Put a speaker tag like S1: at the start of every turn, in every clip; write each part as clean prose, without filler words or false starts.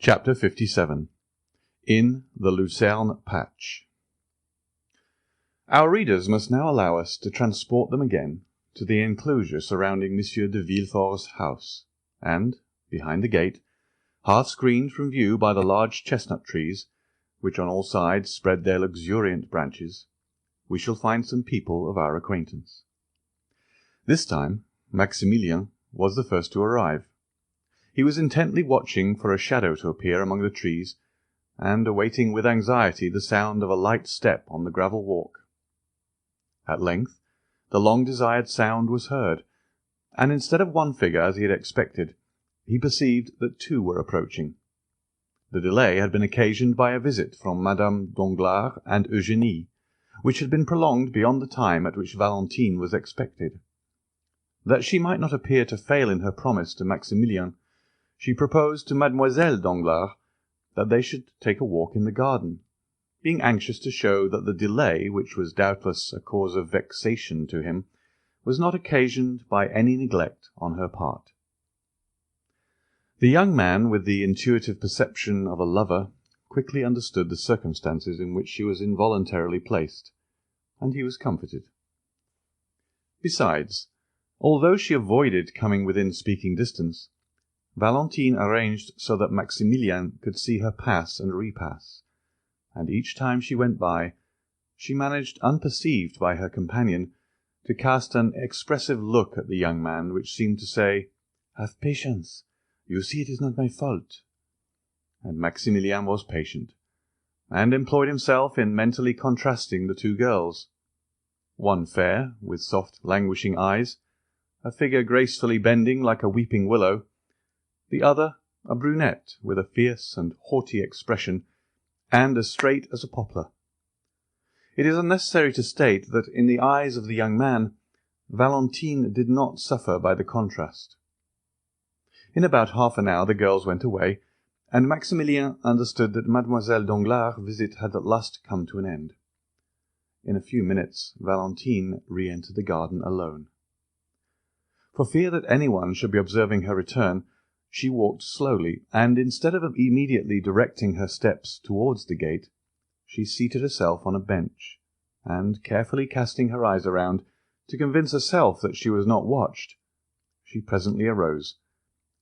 S1: Chapter 57. In the Lucerne Patch. Our readers must now allow us to transport them again to the enclosure surrounding Monsieur de Villefort's house, and, behind the gate, half screened from view by the large chestnut trees, which on all sides spread their luxuriant branches, we shall find some people of our acquaintance. This time Maximilien was the first to arrive. He was intently watching for a shadow to appear among the trees, and awaiting with anxiety the sound of a light step on the gravel walk. At length the long-desired sound was heard, and instead of one figure, as he had expected, he perceived that two were approaching. The delay had been occasioned by a visit from Madame Danglars and Eugénie, which had been prolonged beyond the time at which Valentine was expected. That she might not appear to fail in her promise to Maximilien, she proposed to Mademoiselle Danglars that they should take a walk in the garden, being anxious to show that the delay, which was doubtless a cause of vexation to him, was not occasioned by any neglect on her part. The young man, with the intuitive perception of a lover, quickly understood the circumstances in which she was involuntarily placed, and he was comforted. Besides, although she avoided coming within speaking distance, Valentine arranged so that Maximilien could see her pass and repass, and each time she went by, she managed, unperceived by her companion, to cast an expressive look at the young man, which seemed to say, "Have patience, you see it is not my fault." And Maximilien was patient, and employed himself in mentally contrasting the two girls, one fair, with soft languishing eyes, a figure gracefully bending like a weeping willow, the other a brunette with a fierce and haughty expression, and as straight as a poplar. It is unnecessary to state that in the eyes of the young man, Valentine did not suffer by the contrast. In about half an hour the girls went away, and Maximilien understood that Mademoiselle Danglars' visit had at last come to an end. In a few minutes Valentine re-entered the garden alone. For fear that anyone should be observing her return, she walked slowly, and instead of immediately directing her steps towards the gate, she seated herself on a bench, and, carefully casting her eyes around, to convince herself that she was not watched, she presently arose,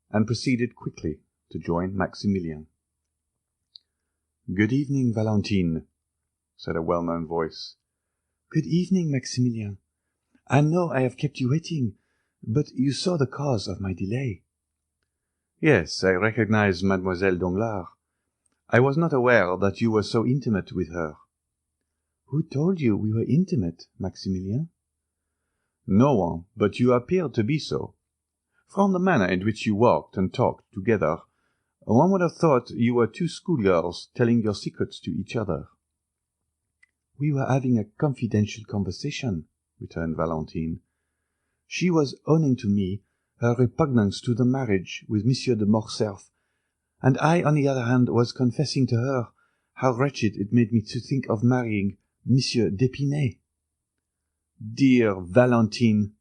S1: and proceeded quickly to join Maximilien. "Good evening, Valentine," said a well-known voice.
S2: "Good evening, Maximilien. I know I have kept you waiting, but you saw the cause of my delay."
S1: "Yes, I recognize Mademoiselle Danglars. I was not aware that you were so intimate with her."
S2: "Who told you we were intimate, Maximilien?"
S1: "No one, but you appeared to be so. From the manner in which you walked and talked together, one would have thought you were two schoolgirls telling your secrets to each other."
S2: "We were having a confidential conversation," returned Valentine. "She was owning to me her repugnance to the marriage with Monsieur de Morcerf, and I, on the other hand, was confessing to her how wretched it made me to think of marrying Monsieur d'Épinay."
S1: "Dear Valentine!"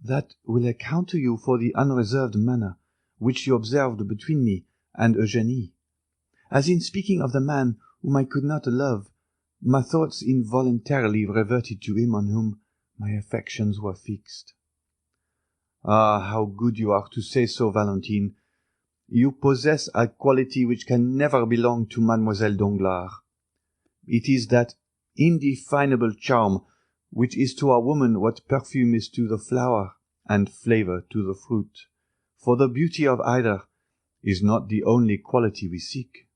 S2: "That will account to you for the unreserved manner which you observed between me and Eugénie, as in speaking of the man whom I could not love, my thoughts involuntarily reverted to him on whom my affections were fixed."
S1: "Ah, how good you are to say so, Valentine! You possess a quality which can never belong to Mademoiselle Danglars. It is that indefinable charm which is to a woman what perfume is to the flower and flavor to the fruit, for the beauty of either is not the only quality we seek."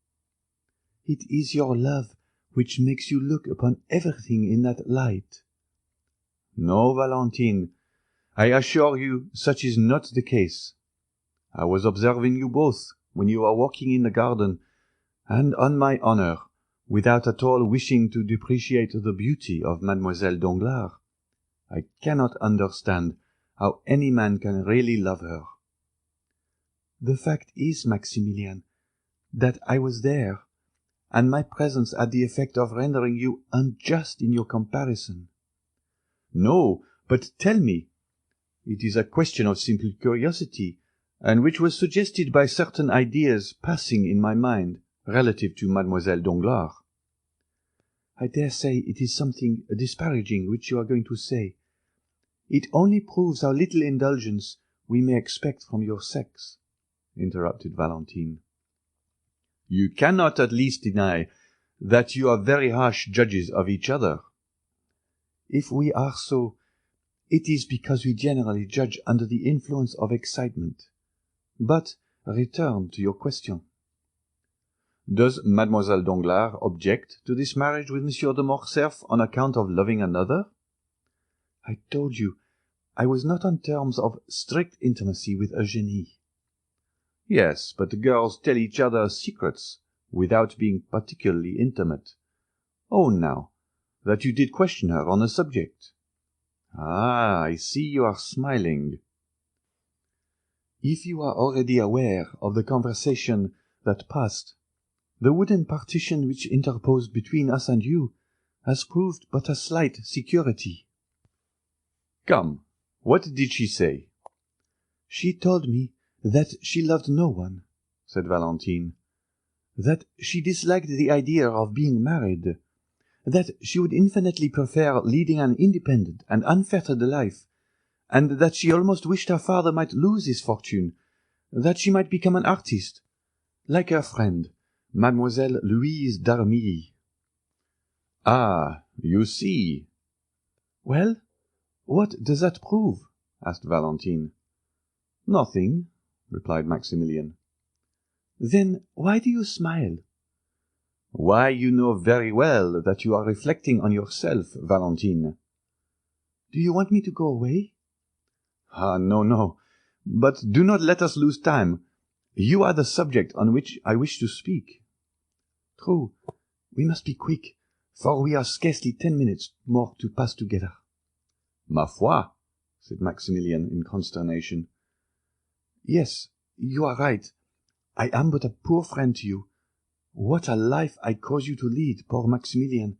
S2: "It is your love which makes you look upon everything in that light."
S1: "No, Valentine, I assure you such is not the case. I was observing you both when you were walking in the garden, and on my honor, without at all wishing to depreciate the beauty of Mademoiselle Danglars, I cannot understand how any man can really love her."
S2: "The fact is, Maximilien, that I was there, and my presence had the effect of rendering you unjust in your comparison."
S1: "No, but tell me. It is a question of simple curiosity.
S2: and which was suggested by certain ideas passing in my mind relative to Mademoiselle Danglars. I dare say it is something disparaging which you are going to say. It only proves how little indulgence we may expect from your sex, interrupted Valentine. You cannot at least deny that you are very harsh judges of each other. If we are so, it is because we generally judge under the influence of excitement. But return to your question. Does Mademoiselle Danglars object to this marriage with Monsieur de Morcerf on account of loving another? I told you I was not on terms of strict intimacy with Eugénie. Yes, but the girls tell each other secrets without being particularly intimate. Own now that you did question her on the subject. Ah, I see you are smiling. If you are already aware of the conversation that passed, the wooden partition which interposed between us and you has proved but a slight security. Come, what did she say? She told me that she loved no one, said Valentine, that she disliked the idea of being married, that she would infinitely prefer leading an independent and unfettered life, and that she almost wished her father might lose his fortune, that she might become an artist, like her friend, Mademoiselle Louise d'Armilly. Ah, you see. Well, what does that prove? Asked Valentine. Nothing, replied Maximilian. Then why do you smile? Why, you know very well that you are reflecting on yourself, Valentine. Do you want me to go away? Ah, no, no. But do not let us lose time. You are the subject on which I wish to speak. True. We must be quick, for we are scarcely 10 minutes more to pass together. Ma foi, said Maximilian in consternation. Yes, you are right. I am but a poor friend to you. What a life I cause you to lead, poor Maximilian.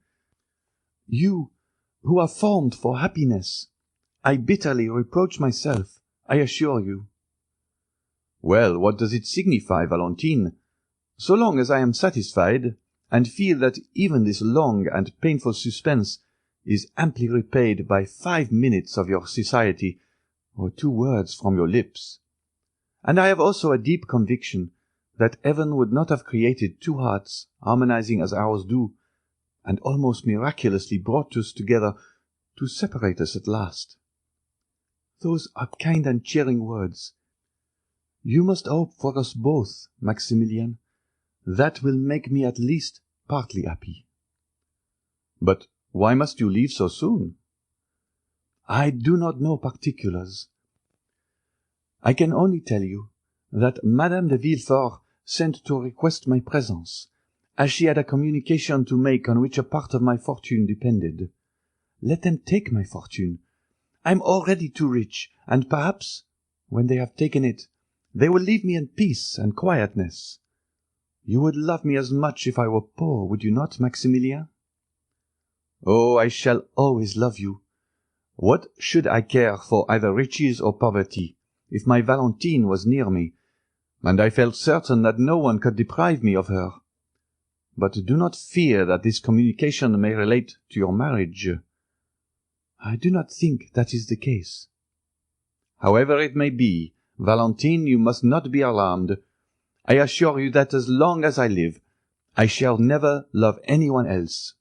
S2: You, who are formed for happiness. I bitterly reproach myself, I assure you. Well, what does it signify, Valentine? So long as I am satisfied, and feel that even this long and painful suspense is amply repaid by 5 minutes of your society, or 2 words from your lips. And I have also a deep conviction that heaven would not have created 2 hearts harmonizing as ours do, and almost miraculously brought us together to separate us at last. Those are kind and cheering words. You must hope for us both, Maximilian. That will make me at least partly happy. But why must you leave so soon? I do not know particulars. I can only tell you that Madame de Villefort sent to request my presence, as she had a communication to make on which a part of my fortune depended. Let them take my fortune. I am already too rich, and perhaps, when they have taken it, they will leave me in peace and quietness. You would love me as much if I were poor, would you not, Maximilian? Oh, I shall always love you. What should I care for either riches or poverty, if my Valentine was near me, and I felt certain that no one could deprive me of her? But do not fear that this communication may relate to your marriage. I do not think that is the case. However it may be, Valentine, you must not be alarmed. I assure you that as long as I live, I shall never love anyone else.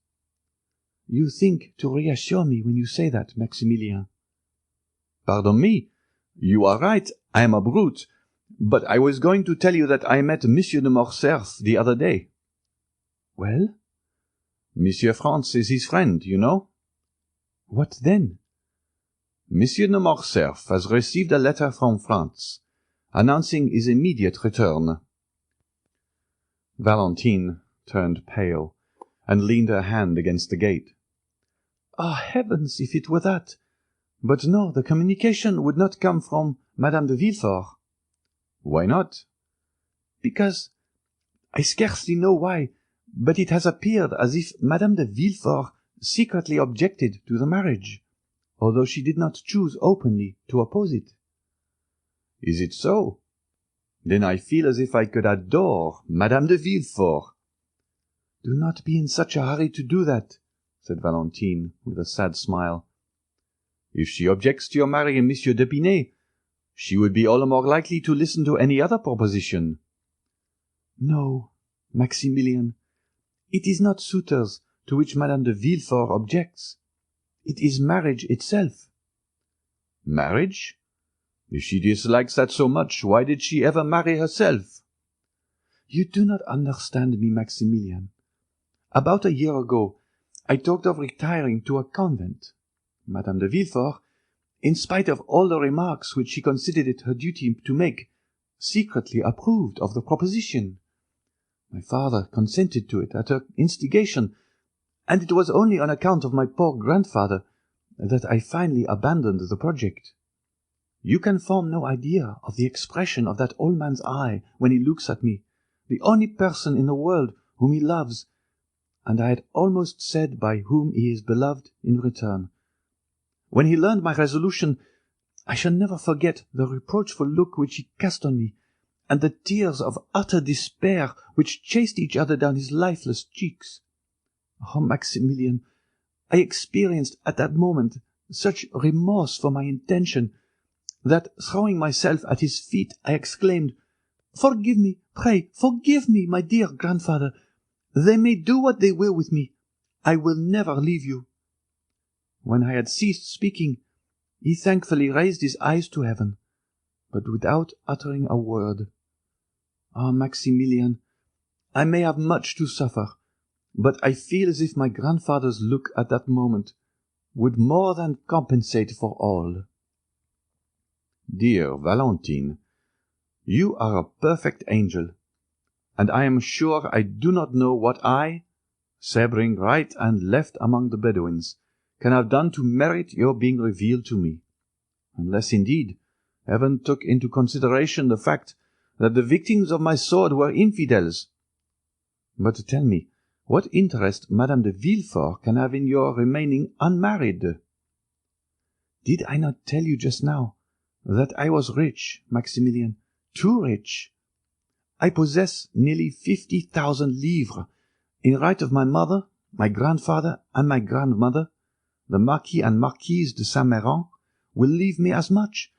S2: You think to reassure me when you say that, Maximilian. Pardon me, you are right, I am a brute, but I was going to tell you that I met Monsieur de Morcerf the other day. Well? Monsieur Franz is his friend, you know. What then? Monsieur de Morcerf has received a letter from France, announcing his immediate return. Valentine turned pale, and leaned her hand against the gate. Ah, heavens, if it were that! But no, the communication would not come from Madame de Villefort. Why not? Because, I scarcely know why, but it has appeared as if Madame de Villefort secretly objected to the marriage, although she did not choose openly to oppose it. Is it so?
S1: Then I feel as if I could adore Madame de Villefort."
S2: "Do not be in such a hurry to do that," said Valentine, with a sad smile.
S1: "If she objects to your marrying Monsieur d'Épinay, she would be all the more likely to listen to any other proposition."
S2: "No, Maximilian, it is not suitors to which Madame de Villefort objects. It is marriage itself."
S1: "Marriage? If she dislikes that so much, why did she ever marry herself?"
S2: "You do not understand me, Maximilian. About a year ago, I talked of retiring to a convent. Madame de Villefort, in spite of all the remarks which she considered it her duty to make, secretly approved of the proposition. My father consented to it at her instigation, and it was only on account of my poor grandfather that I finally abandoned the project. You can form no idea of the expression of that old man's eye when he looks at me, the only person in the world whom he loves, and I had almost said by whom he is beloved in return. When he learned my resolution, I shall never forget the reproachful look which he cast on me, and the tears of utter despair which chased each other down his lifeless cheeks. Oh, Maximilian, I experienced at that moment such remorse for my intention, that, throwing myself at his feet, I exclaimed, "Forgive me, pray, forgive me, my dear grandfather. They may do what they will with me. I will never leave you." When I had ceased speaking, he thankfully raised his eyes to heaven, but without uttering a word. Ah, Maximilian, I may have much to suffer, but I feel as if my grandfather's look at that moment would more than compensate for all.
S1: "Dear Valentine, you are a perfect angel, and I am sure I do not know what I, sabring right and left among the Bedouins, can have done to merit your being revealed to me, unless indeed Heaven took into consideration the fact that the victims of my sword were infidels. But tell me, what interest Madame de Villefort can have in your remaining unmarried?"
S2: "Did I not tell you just now that I was rich, Maximilian, too rich? I possess nearly 50,000 livres, in right of my mother, my grandfather, and my grandmother. The Marquis and Marquise de Saint-Méran will leave me as much,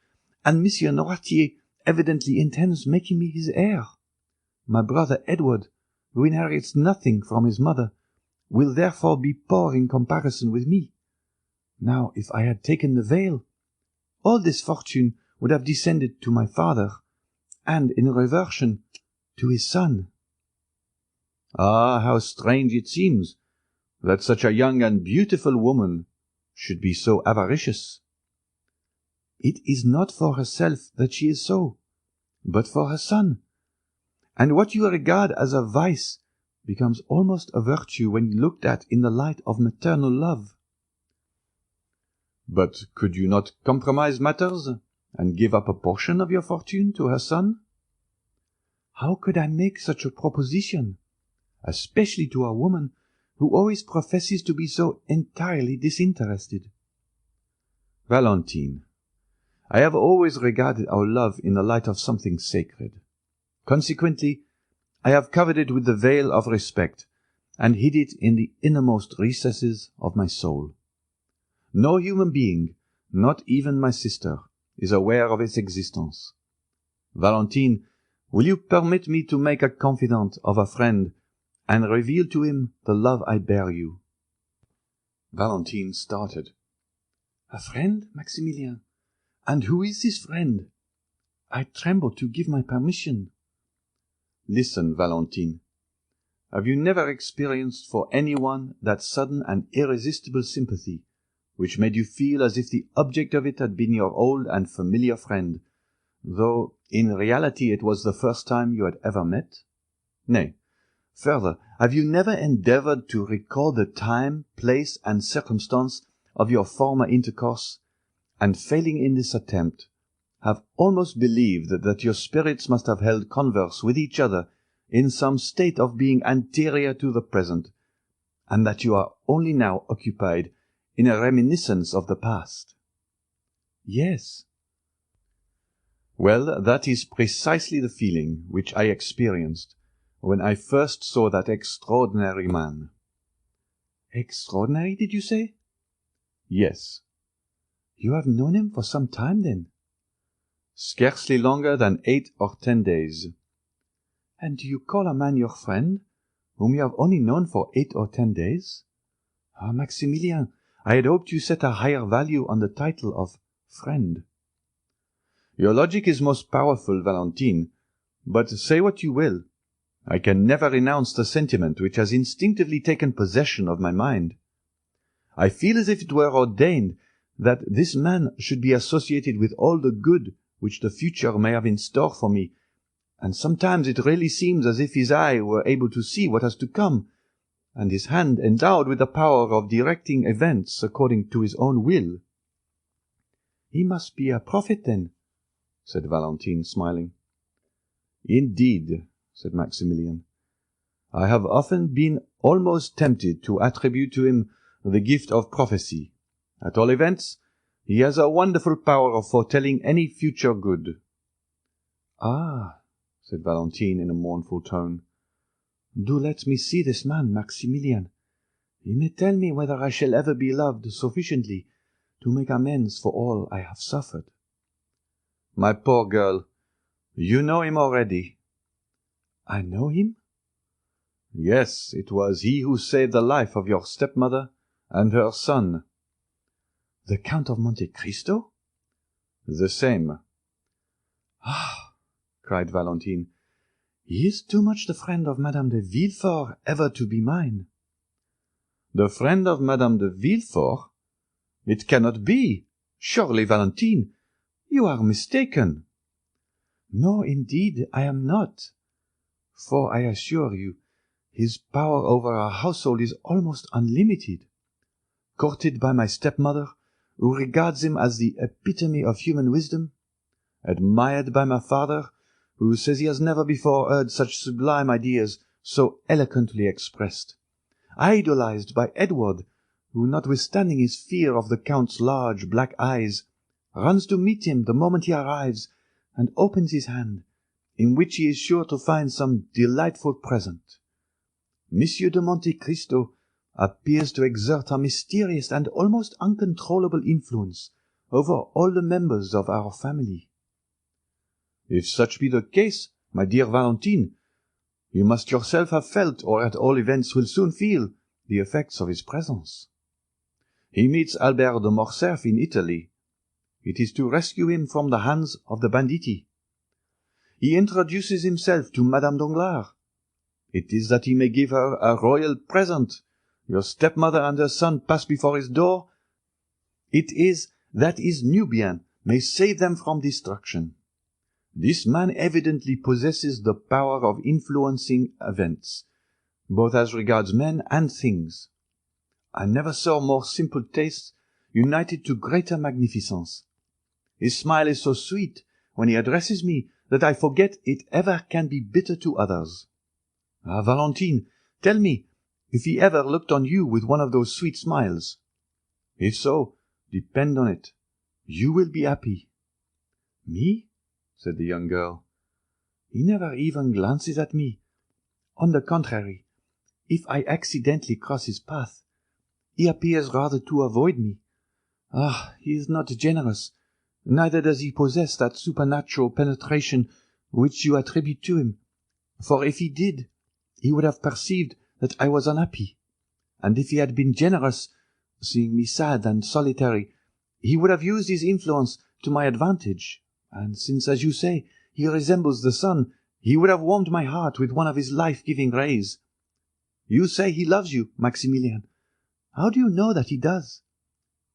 S2: and Monsieur Noirtier evidently intends making me his heir. My brother Edward, who inherits nothing from his mother, will therefore be poor in comparison with me. Now, if I had taken the veil, all this fortune would have descended to my father, and, in reversion, to his son."
S1: "Ah, how strange it seems that such a young and beautiful woman should be so avaricious."
S2: "It is not for herself that she is so, but for her son. And what you regard as a vice becomes almost a virtue when looked at in the light of maternal love."
S1: "But could you not compromise matters, and give up a portion of your fortune to her son?"
S2: "How could I make such a proposition, especially to a woman who always professes to be so entirely disinterested?"
S1: "Valentine, I have always regarded our love in the light of something sacred. Consequently, I have covered it with the veil of respect, and hid it in the innermost recesses of my soul. No human being, not even my sister, is aware of its existence. Valentine, will you permit me to make a confidant of a friend, and reveal to him the love I bear you?" Valentine started.
S2: "A friend, Maximilian? And who is this friend? I tremble to give my permission."
S1: "Listen, Valentine. Have you never experienced for anyone that sudden and irresistible sympathy which made you feel as if the object of it had been your old and familiar friend, though in reality it was the first time you had ever met? Nay, further, have you never endeavoured to recall the time, place, and circumstance of your former intercourse, and failing in this attempt, have almost believed that your spirits must have held converse with each other in some state of being anterior to the present, and that you are only now occupied in a reminiscence of the past?"
S2: "Yes."
S1: Well, that is precisely the feeling which I experienced when I first saw that extraordinary man.
S2: Extraordinary, did you say?
S1: Yes.
S2: You have known him for some time, then?
S1: Scarcely longer than 8 or 10 days.
S2: And do you call a man your friend, whom you have only known for 8 or 10 days? Ah, Maximilien, I had hoped you set a higher value on the title of friend.
S1: Your logic is most powerful, Valentine, but say what you will, I can never renounce the sentiment which has instinctively taken possession of my mind. I feel as if it were ordained that this man should be associated with all the good which the future may have in store for me, and sometimes it really seems as if his eye were able to see what has to come, and his hand endowed with the power of directing events according to his own will.
S2: He must be a prophet, then, said Valentine, smiling.
S1: Indeed, said Maximilien. I have often been almost tempted to attribute to him the gift of prophecy. At all events, he has a wonderful power of foretelling any future good.
S2: Ah, said Valentine in a mournful tone, do let me see this man, Maximilien. He may tell me whether I shall ever be loved sufficiently to make amends for all I have suffered.
S1: My poor girl, you know him already.
S2: I know him?
S1: Yes, it was he who saved the life of your stepmother and her son.
S2: The Count of Monte Cristo?
S1: The same.
S2: Ah, cried Valentine, he is too much the friend of Madame de Villefort ever to be mine.
S1: The friend of Madame de Villefort? It cannot be. Surely, Valentine, you are mistaken.
S2: No, indeed, I am not. For I assure you, his power over our household is almost unlimited. Courted by my stepmother, who regards him as the epitome of human wisdom, admired by my father, who says he has never before heard such sublime ideas so eloquently expressed, idolized by Edward, who, notwithstanding his fear of the Count's large black eyes, runs to meet him the moment he arrives, and opens his hand, in which he is sure to find some delightful present. Monsieur de Monte Cristo appears to exert a mysterious and almost uncontrollable influence over all the members of our family.
S1: If such be the case, my dear Valentine, you must yourself have felt, or at all events will soon feel, the effects of his presence. He meets Albert de Morcerf in Italy. It is to rescue him from the hands of the banditti. He introduces himself to Madame Danglars. It is that he may give her a royal present. Your stepmother and her son pass before his door. It is that his Nubian may save them from destruction. This man evidently possesses the power of influencing events, both as regards men and things. I never saw more simple tastes united to greater magnificence. His smile is so sweet when he addresses me that I forget it ever can be bitter to others. Ah, Valentine, tell me if he ever looked on you with one of those sweet smiles. If so, depend on it, you will be happy.
S2: Me? Said the young girl. He never even glances at me. On the contrary, if I accidentally cross his path, he appears rather to avoid me. Ah, he is not generous, neither does he possess that supernatural penetration which you attribute to him, for if he did, he would have perceived that I was unhappy, and if he had been generous, seeing me sad and solitary, he would have used his influence to my advantage, and since, as you say, he resembles the sun, he would have warmed my heart with one of his life-giving rays. You say he loves you, Maximilien. How do you know that he does?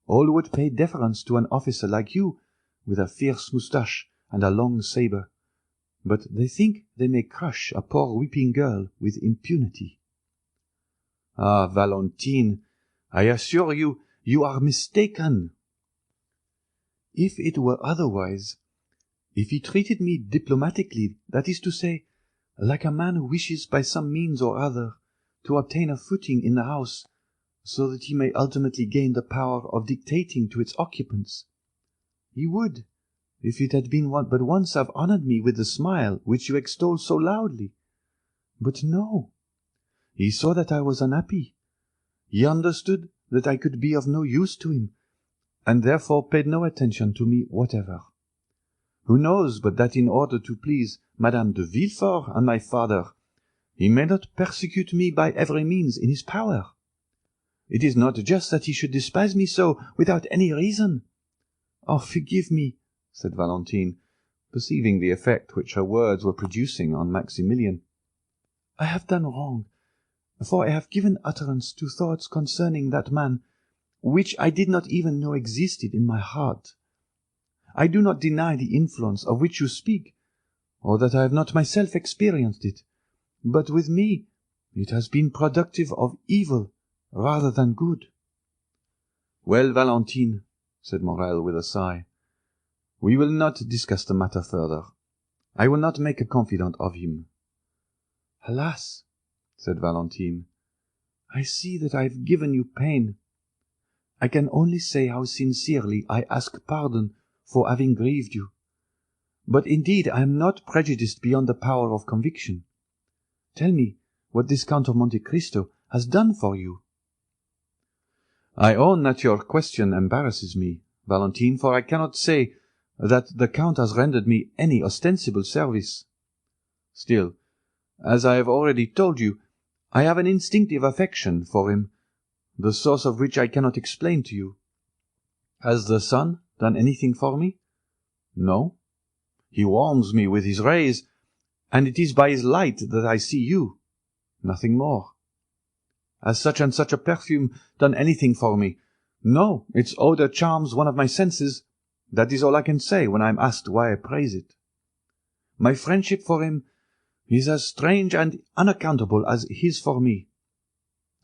S2: All would pay deference to an officer like you, with a fierce moustache and a long sabre, but they think they may crush a poor weeping girl with impunity.
S1: Ah, Valentine, I assure you, you are mistaken.
S2: If it were otherwise, if he treated me diplomatically, that is to say, like a man who wishes by some means or other to obtain a footing in the house, so that he may ultimately gain the power of dictating to its occupants, he would, if it had been but once have honoured me with the smile which you extol so loudly. But no. He saw that I was unhappy. He understood that I could be of no use to him, and therefore paid no attention to me whatever. Who knows but that in order to please Madame de Villefort and my father, he may not persecute me by every means in his power? It is not just that he should despise me so without any reason. Oh, forgive me, said Valentine, perceiving the effect which her words were producing on Maximilian. I have done wrong, for I have given utterance to thoughts concerning that man, which I did not even know existed in my heart. I do not deny the influence of which you speak, or that I have not myself experienced it, but with me it has been productive of evil rather than good. Well, Valentine, said Morrel with a sigh, we will not discuss the matter further. I will not make a confidant of him. Alas, said Valentine, I see that I have given you pain. I can only say how sincerely I ask pardon for having grieved you. But indeed I am not prejudiced beyond the power of conviction. Tell me what this Count of Monte Cristo has done for you. I own that your question embarrasses me, Valentine, for I cannot say that the Count has rendered me any ostensible service. Still, as I have already told you, I have an instinctive affection for him, the source of which I cannot explain to you. Has the sun done anything for me? No. He warms me with his rays, and it is by his light that I see you. Nothing more. Has such and such a perfume done anything for me? No, its odour charms one of my senses. That is all I can say when I am asked why I praise it. My friendship for him is as strange and unaccountable as his for me.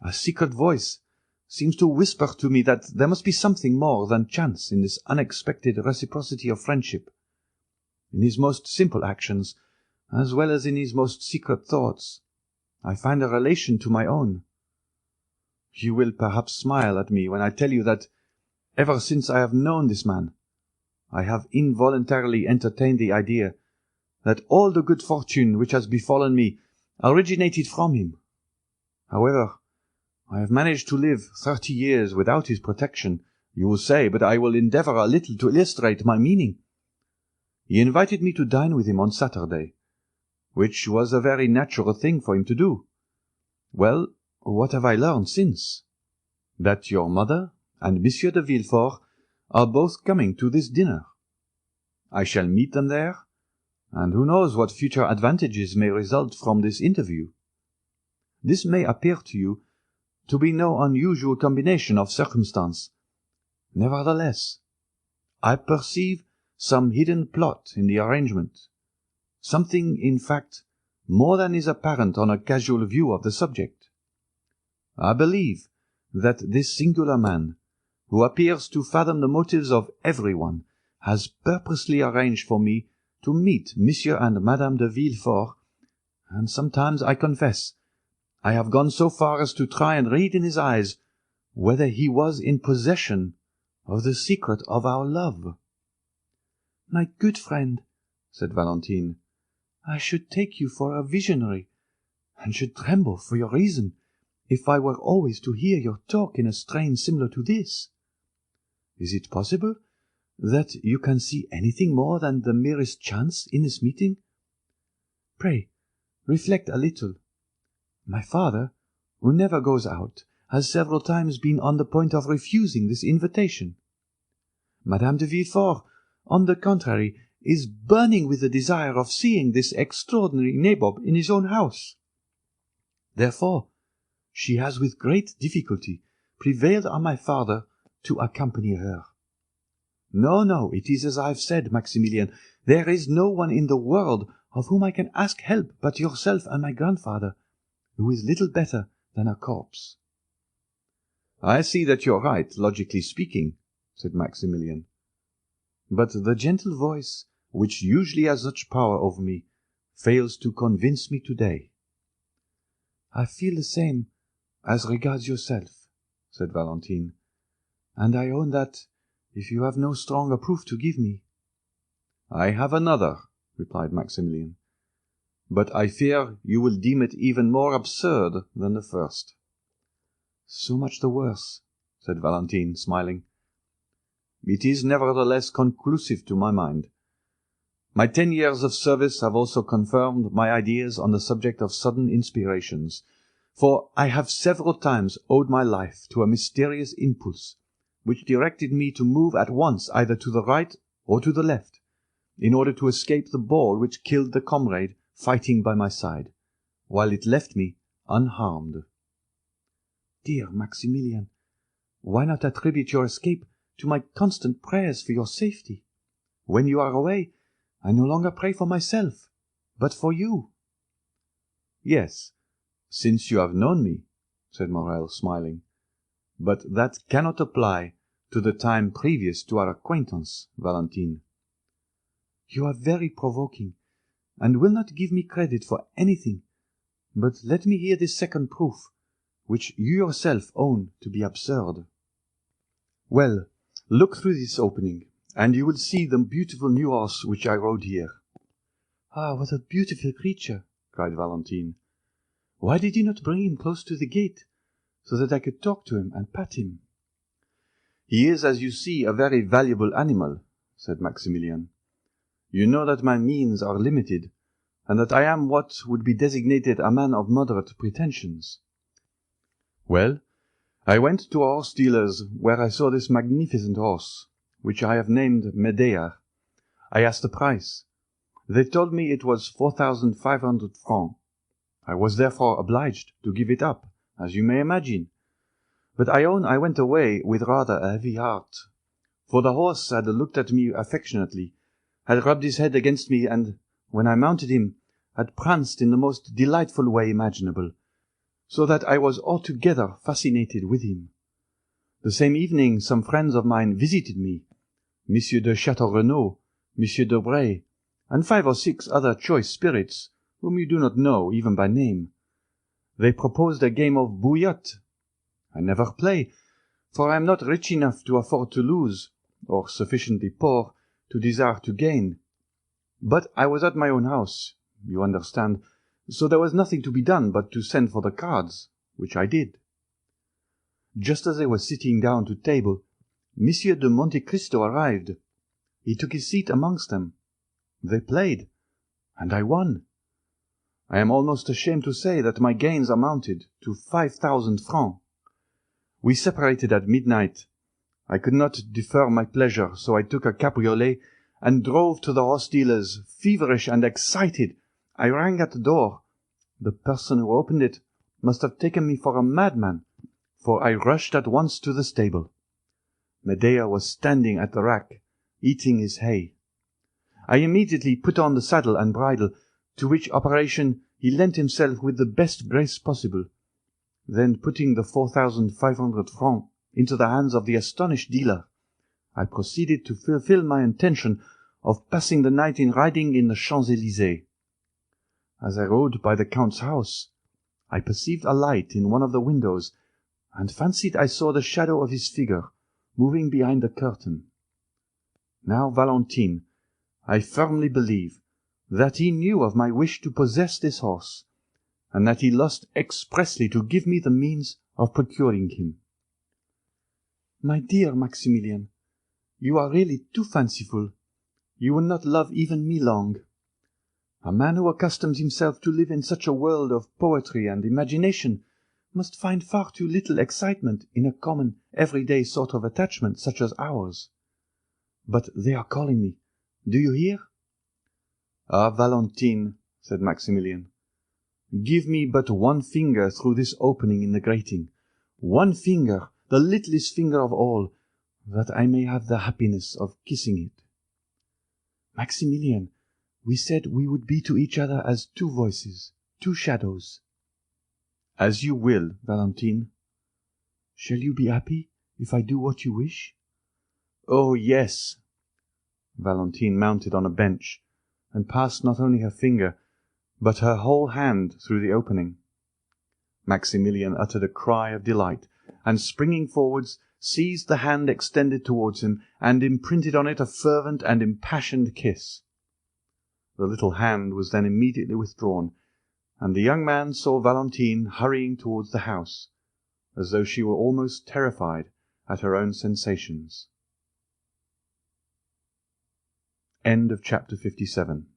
S2: A secret voice seems to whisper to me that there must be something more than chance in this unexpected reciprocity of friendship. In his most simple actions, as well as in his most secret thoughts, I find a relation to my own. You will perhaps smile at me when I tell you that, ever since I have known this man, I have involuntarily entertained the idea that all the good fortune which has befallen me originated from him. However, I have managed to live 30 years without his protection, you will say, but I will endeavour a little to illustrate my meaning. He invited me to dine with him on Saturday, which was a very natural thing for him to do. Well, what have I learned since? That your mother and Monsieur de Villefort are both coming to this dinner. I shall meet them there, and who knows what future advantages may result from this interview. This may appear to you to be no unusual combination of circumstance. Nevertheless, I perceive some hidden plot in the arrangement, something, in fact, more than is apparent on a casual view of the subject. I believe that this singular man, who appears to fathom the motives of everyone, has purposely arranged for me to meet Monsieur and Madame de Villefort, and sometimes, I confess, I have gone so far as to try and read in his eyes whether he was in possession of the secret of our love. My good friend, said Valentine, I should take you for a visionary, and should tremble for your reason, if I were always to hear your talk in a strain similar to this. Is it possible that you can see anything more than the merest chance in this meeting? Pray, reflect a little. My father, who never goes out, has several times been on the point of refusing this invitation. Madame de Villefort, on the contrary, is burning with the desire of seeing this extraordinary nabob in his own house. Therefore, she has with great difficulty prevailed on my father to accompany her. No, it is as I have said, Maximilian, there is no one in the world of whom I can ask help but yourself and my grandfather, who is little better than a corpse. I see that you are right, logically speaking, said Maximilian. But the gentle voice, which usually has such power over me, fails to convince me today. I feel the same as regards yourself, said Valentine, and I own that, if you have no stronger proof to give me,
S1: "I have another," replied Maximilian, "but I fear you will deem it even more absurd than the first."
S2: "So much the worse," said Valentine, smiling.
S1: "It is nevertheless conclusive to my mind. My 10 years of service have also confirmed my ideas on the subject of sudden inspirations, for I have several times owed my life to a mysterious impulse, which directed me to move at once either to the right or to the left, in order to escape the ball which killed the comrade fighting by my side, while it left me unharmed."
S2: "Dear Maximilian, why not attribute your escape to my constant prayers for your safety? When you are away, I no longer pray for myself, but for you."
S1: "Yes, since you have known me," said Morrel, smiling. "But that cannot apply to the time previous to our acquaintance, Valentine."
S2: "You are very provoking, and will not give me credit for anything. But let me hear this second proof, which you yourself own to be absurd."
S1: "Well, look through this opening, and you will see the beautiful new horse which I rode here."
S2: "Ah, what a beautiful creature!"
S1: cried Valentine.
S2: "Why did you not bring him close to the gate, so that I could talk to him and pat him?"
S1: "He is, as you see, a very valuable animal," said Maximilian. "You know that my means are limited, and that I am what would be designated a man of moderate pretensions. Well, I went to a horse dealer's where I saw this magnificent horse, which I have named Medea. I asked the price. They told me it was 4,500 francs. I was therefore obliged to give it up, as you may imagine. But I own I went away with rather a heavy heart, for the horse had looked at me affectionately, had rubbed his head against me, and, when I mounted him, had pranced in the most delightful way imaginable, so that I was altogether fascinated with him. The same evening some friends of mine visited me, Monsieur de Château-Renaud, Monsieur de Bray, and 5 or 6 other choice spirits, whom you do not know even by name. They proposed a game of bouillotte. I never play, for I am not rich enough to afford to lose, or sufficiently poor to desire to gain. But I was at my own house, you understand, so there was nothing to be done but to send for the cards, which I did. Just as they were sitting down to table, Monsieur de Monte Cristo arrived. He took his seat amongst them. They played, and I won. I am almost ashamed to say that my gains amounted to 5,000 francs. We separated at midnight. I could not defer my pleasure, so I took a cabriolet and drove to the horse dealer's, feverish and excited. I rang at the door. The person who opened it must have taken me for a madman, for I rushed at once to the stable. Medea was standing at the rack, eating his hay. I immediately put on the saddle and bridle, to which operation he lent himself with the best grace possible. Then, putting the 4,500 francs into the hands of the astonished dealer, I proceeded to fulfill my intention of passing the night in riding in the Champs-Élysées. As I rode by the Count's house, I perceived a light in one of the windows, and fancied I saw the shadow of his figure moving behind the curtain. Now, Valentine, I firmly believe that he knew of my wish to possess this horse, and that he lost expressly to give me the means of procuring him."
S2: "My dear Maximilian, you are really too fanciful. You will not love even me long. A man who accustoms himself to live in such a world of poetry and imagination must find far too little excitement in a common, everyday sort of attachment such as ours. But they are calling me. Do you hear?"
S1: "Ah, Valentine," said Maximilian, "give me but one finger through this opening in the grating, one finger, the littlest finger of all, that I may have the happiness of kissing it."
S2: "Maximilian, we said we would be to each other as two voices, two shadows."
S1: "As you will, Valentine."
S2: "Shall you be happy if I do what you wish?"
S1: "Oh, yes." Valentine mounted on a bench, and passed not only her finger, but her whole hand through the opening. Maximilian uttered a cry of delight, and springing forwards, seized the hand extended towards him, and imprinted on it a fervent and impassioned kiss. The little hand was then immediately withdrawn, and the young man saw Valentine hurrying towards the house, as though she were almost terrified at her own sensations. End of chapter 57.